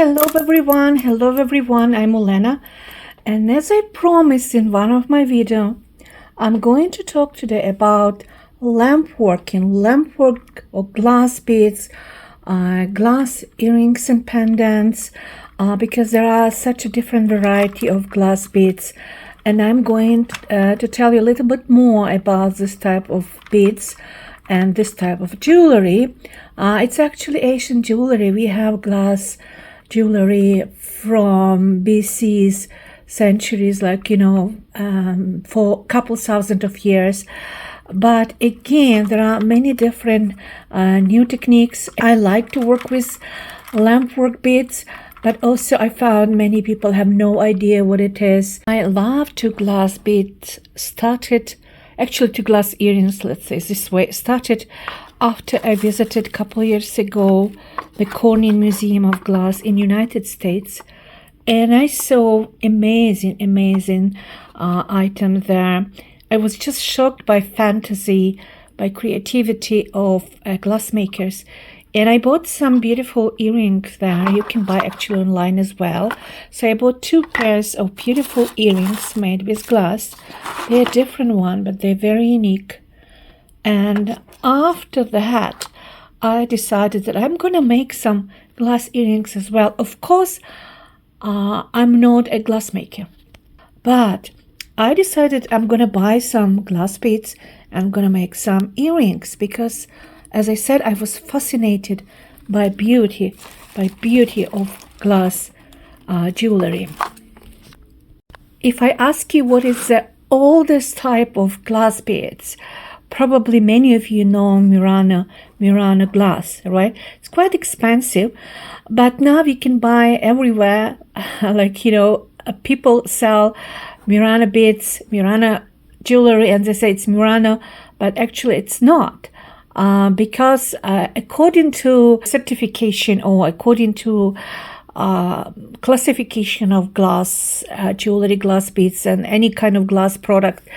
Hello everyone, I'm Olena, and as I promised in one of my videos, I'm going to talk today about lamp work or glass beads, glass earrings and pendants, because there are such a different variety of glass beads, and I'm going to tell you a little bit more about this type of beads and this type of jewelry. It's actually Asian jewelry. We have glass jewelry from BC's centuries, for a couple thousand of years. But again, there are many different new techniques. I like to work with lamp work beads, but also I found many people have no idea what it is. I love to glass beads to glass earrings, let's say this way, started after I visited a couple years ago the Corning Museum of Glass in United States, and I saw amazing items there. I was just shocked by fantasy, by creativity of glassmakers, and I bought some beautiful earrings there. You can buy actually online as well. So I bought 2 pairs of beautiful earrings made with glass. They're a different one, but they're very unique. And after that, I decided that I'm going to make some glass earrings as well. Of course, I'm not a glassmaker, but I decided I'm going to buy some glass beads and I'm going to make some earrings because, as I said, I was fascinated by beauty of glass jewelry. If I ask you what is the oldest type of glass beads, probably many of you know Murano glass, right? It's quite expensive, but now you can buy everywhere. People sell Murano beads, Murano jewelry, and they say it's Murano, but actually it's not. Because according to certification or according to classification of glass jewelry, glass beads, and any kind of glass product,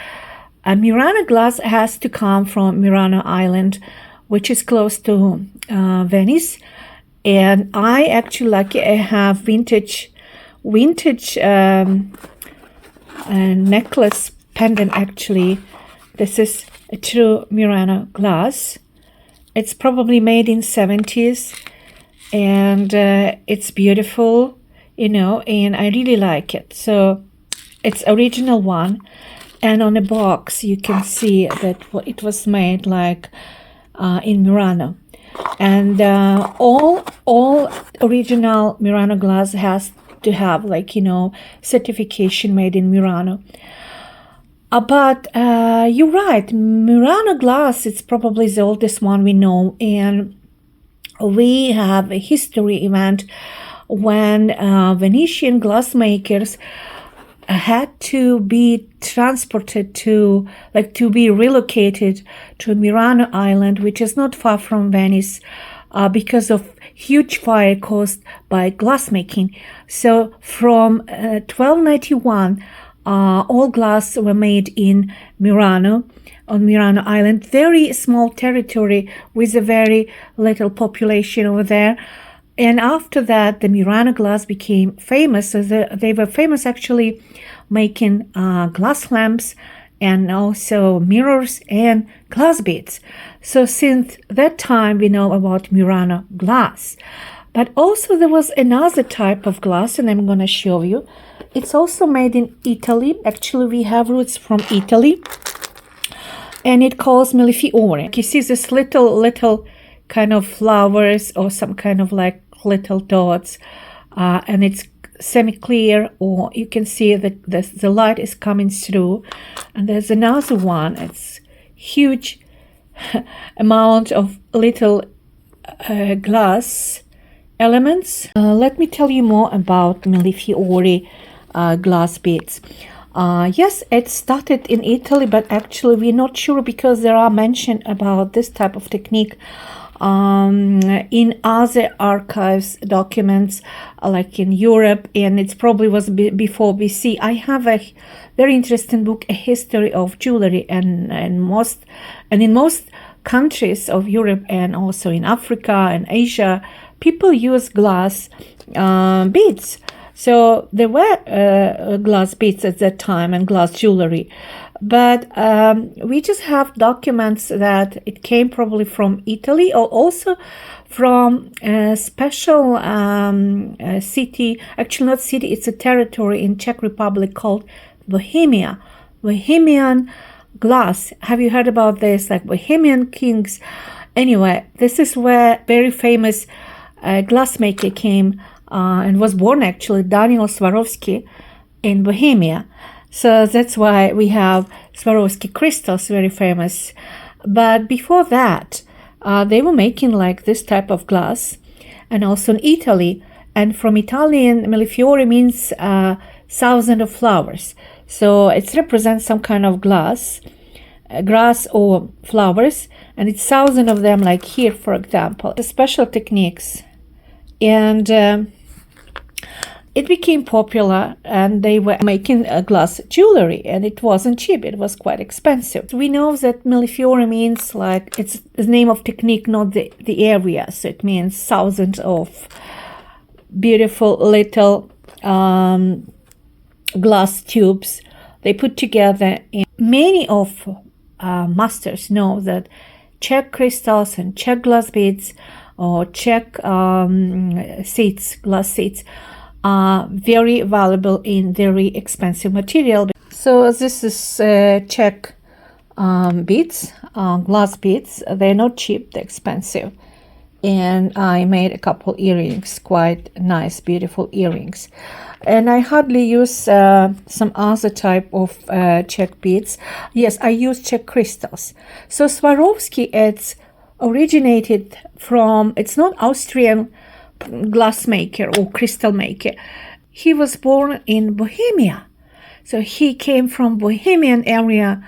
Murano glass has to come from Murano Island, which is close to Venice. And I actually I have vintage necklace pendant. Actually, this is a true Murano glass. It's probably made in 70s, and it's beautiful, and I really like it. So it's original one. And on the box, you can see that it was made in Murano. And all original Murano glass has to have certification made in Murano. But you're right, Murano glass is probably the oldest one we know. And we have a history event when Venetian glassmakers had to be transported to be relocated to Murano Island, which is not far from Venice, because of huge fire caused by glassmaking. So from 1291, all glass were made in Murano, on Murano Island, very small territory with a very little population over there. And after that, the Murano glass became famous. So they were famous actually making glass lamps and also mirrors and glass beads. So since that time, we know about Murano glass. But also there was another type of glass, and I'm going to show you. It's also made in Italy. Actually, we have roots from Italy. And it calls Millefiori. You see this little kind of flowers or some kind of little dots, and it's semi-clear, or you can see that the light is coming through. And there's another one. It's huge amount of little glass elements. Let me tell you more about Millefiori glass beads. Yes, it started in Italy, but actually we're not sure because there are mention about this type of technique in other archives documents in Europe, and it probably was before BC. I have a very interesting book, A History of Jewelry, and in most countries of Europe and also in Africa and Asia, people use glass beads. So there were glass beads at that time and glass jewelry, but we just have documents that it came probably from Italy, or also from a special city, actually not city, it's a territory in Czech Republic called Bohemia. Bohemian glass. Have you heard about this? Like Bohemian kings. Anyway, this is where very famous glassmaker came and was born, actually, Daniel Swarovski in Bohemia. So that's why we have Swarovski crystals, very famous. But before that, they were making like this type of glass, and also in Italy. And from Italian, Millefiori means thousand of flowers. So it represents some kind of glass, grass or flowers, and it's thousand of them, like here, for example. The special techniques. And it became popular, and they were making glass jewelry, and it wasn't cheap, it was quite expensive. We know that Millefiori means, like, it's the name of technique, not the area, so it means thousands of beautiful little glass tubes they put together. And many of masters know that Czech crystals and Czech glass beads or Czech seeds, glass seeds, are very valuable in very expensive material. So this is Czech beads, glass beads. They're not cheap, they're expensive. And I made a couple earrings, quite nice, beautiful earrings. And I hardly use some other type of Czech beads. Yes, I use Czech crystals. So Swarovski, it's originated from, it's not Austrian glassmaker or crystal maker. He was born in Bohemia. So he came from Bohemian area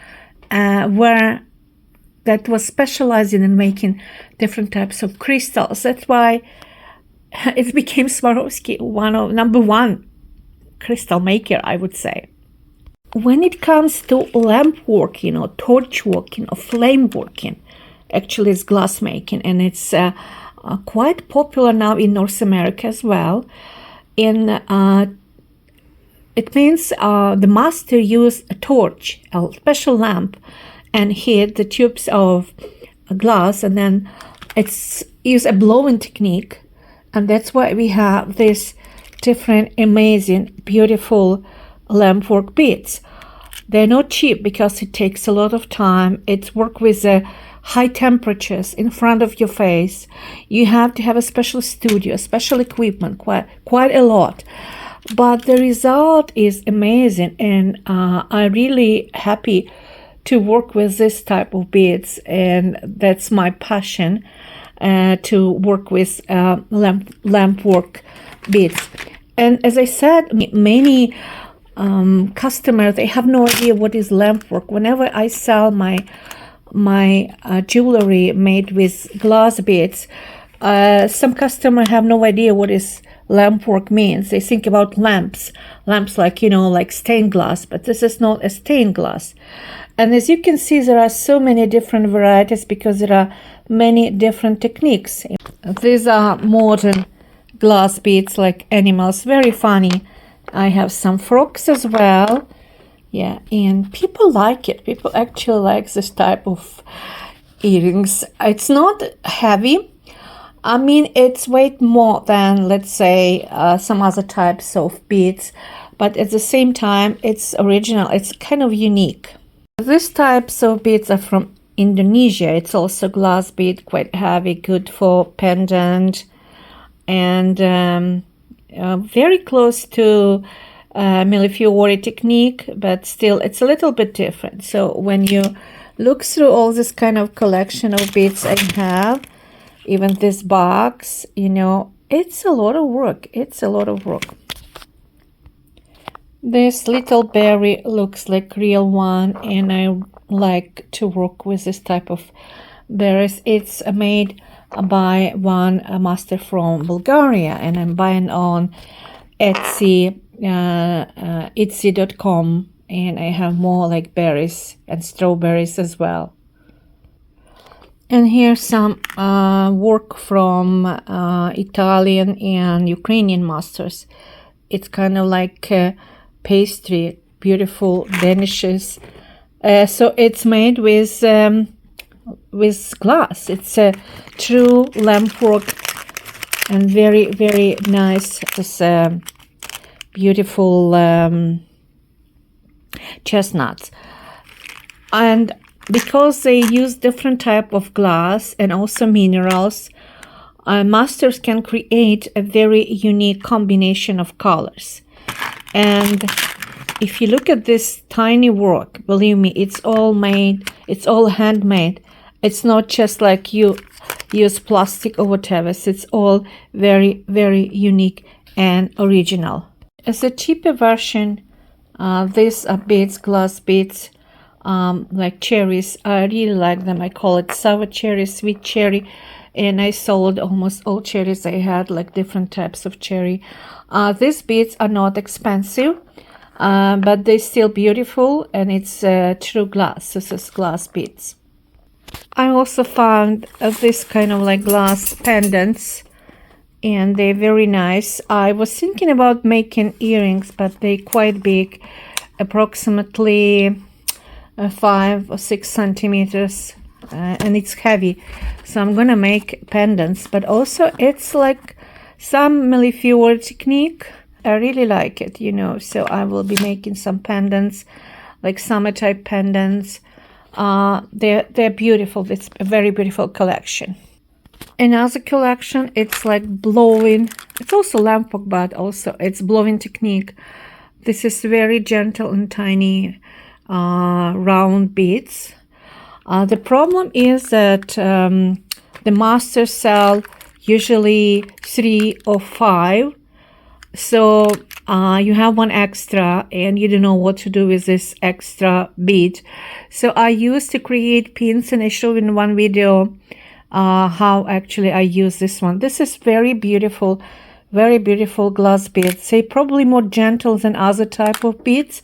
where that was specializing in making different types of crystals. That's why it became Swarovski, number one crystal maker, I would say. When it comes to lamp working or torch working or flame working, actually it's glass making, and it's quite popular now in North America as well. It means the master used a torch, a special lamp, and hit the tubes of glass, and then it's use a blowing technique, and that's why we have this different, amazing, beautiful lamp work beads. They're not cheap because it takes a lot of time. It's work with high temperatures in front of your face. You have to have a special studio, special equipment, quite a lot. But the result is amazing, and I'm really happy to work with this type of beads, and that's my passion, to work with lamp work beads. And as I said, many customers, they have no idea what is lamp work. Whenever I sell my jewelry made with glass beads, some customers have no idea what is lamp work means. They think about lamps like, like stained glass, but this is not a stained glass. And as you can see, there are so many different varieties because there are many different techniques. These are modern glass beads like animals, very funny. I have some frogs as well. Yeah, and people like it. People actually like this type of earrings. It's not heavy. I mean, it's weight more than, let's say, some other types of beads, but at the same time, it's original. It's kind of unique. These types of beads are from Indonesia. It's also glass bead, quite heavy, good for pendant, and very close to Millefiori technique, but still it's a little bit different. So when you look through all this kind of collection of beads I have, even this box, it's a lot of work. It's a lot of work. This little berry looks like real one, and I like to work with this type of berries. It's made by one master from Bulgaria, and I'm buying on Etsy, Etsy.com, and I have more like berries and strawberries as well. And here's some work from Italian and Ukrainian masters. It's kind of like pastry, beautiful danishes. So it's made with glass. It's a true lamp work and very, very nice. This beautiful chestnuts. And because they use different type of glass and also minerals, masters can create a very unique combination of colors. And if you look at this tiny work, believe me, it's all made, it's all handmade. It's not just like you use plastic or whatever. So it's all very, very unique and original. As a cheaper version, these are beads, glass beads, like cherries. I really like them. I call it sour cherry, sweet cherry, and I sold almost all cherries I had, like different types of cherry. These beads are not expensive, but they're still beautiful, and it's true glass. This is glass beads. I also found this kind of like glass pendants, and they're very nice. I was thinking about making earrings, but they're quite big, approximately 5 or 6 centimeters, and it's heavy, so I'm gonna make pendants. But also it's like some millefiori technique. I really like it, you know, so I will be making some pendants, like summer type pendants. They're beautiful. It's a very beautiful collection. Another collection, it's like blowing, it's also lamp work, but also it's blowing technique. This is very gentle and tiny round beads. The problem is that the masters sell usually 3 or 5, so you have one extra and you don't know what to do with this extra bead. So I used to create pins, and I showed in one video how actually I use this one. This is very beautiful glass beads. They're probably more gentle than other type of beads,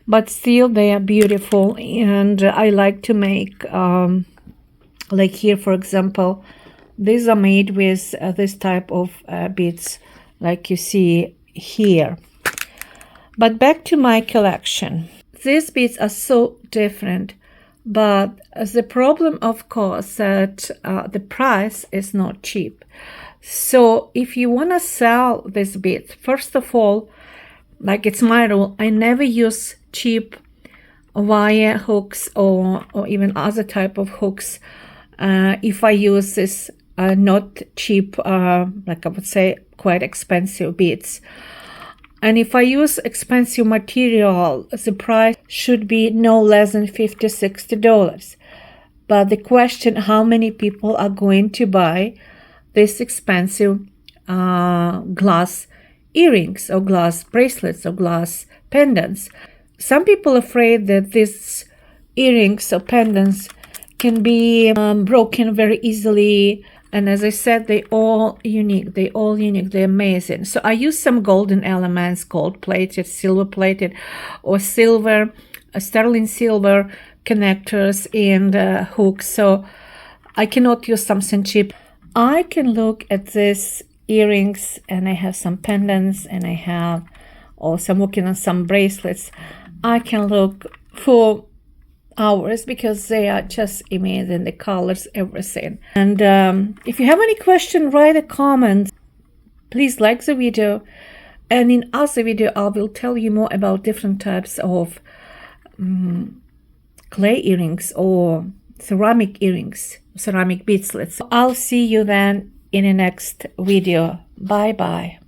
but still they are beautiful. And I like to make like here, for example, these are made with this type of beads like you see here. But back to my collection. These beads are so different, but the problem, of course, that the price is not cheap. So if you want to sell this bead, first of all, like it's my rule, I never use cheap wire hooks or even other type of hooks. If I use this not cheap, like I would say, quite expensive beads. And if I use expensive material, the price should be no less than $50–60. But the question, how many people are going to buy this expensive glass earrings or glass bracelets or glass pendants? Some people are afraid that these earrings or pendants can be broken very easily. And as I said, they're all unique. They're amazing. So I use some golden elements, gold-plated, silver-plated, or silver, sterling silver connectors and hooks. So I cannot use something cheap. I can look at these earrings, and I have some pendants, and I have also, I'm working on some bracelets. I can look for hours because they are just amazing, the colors, everything. And if you have any question, write a comment. Please like the video, and in other video I will tell you more about different types of clay earrings or ceramic earrings, ceramic beadslets. I'll see you then in the next video. Bye bye.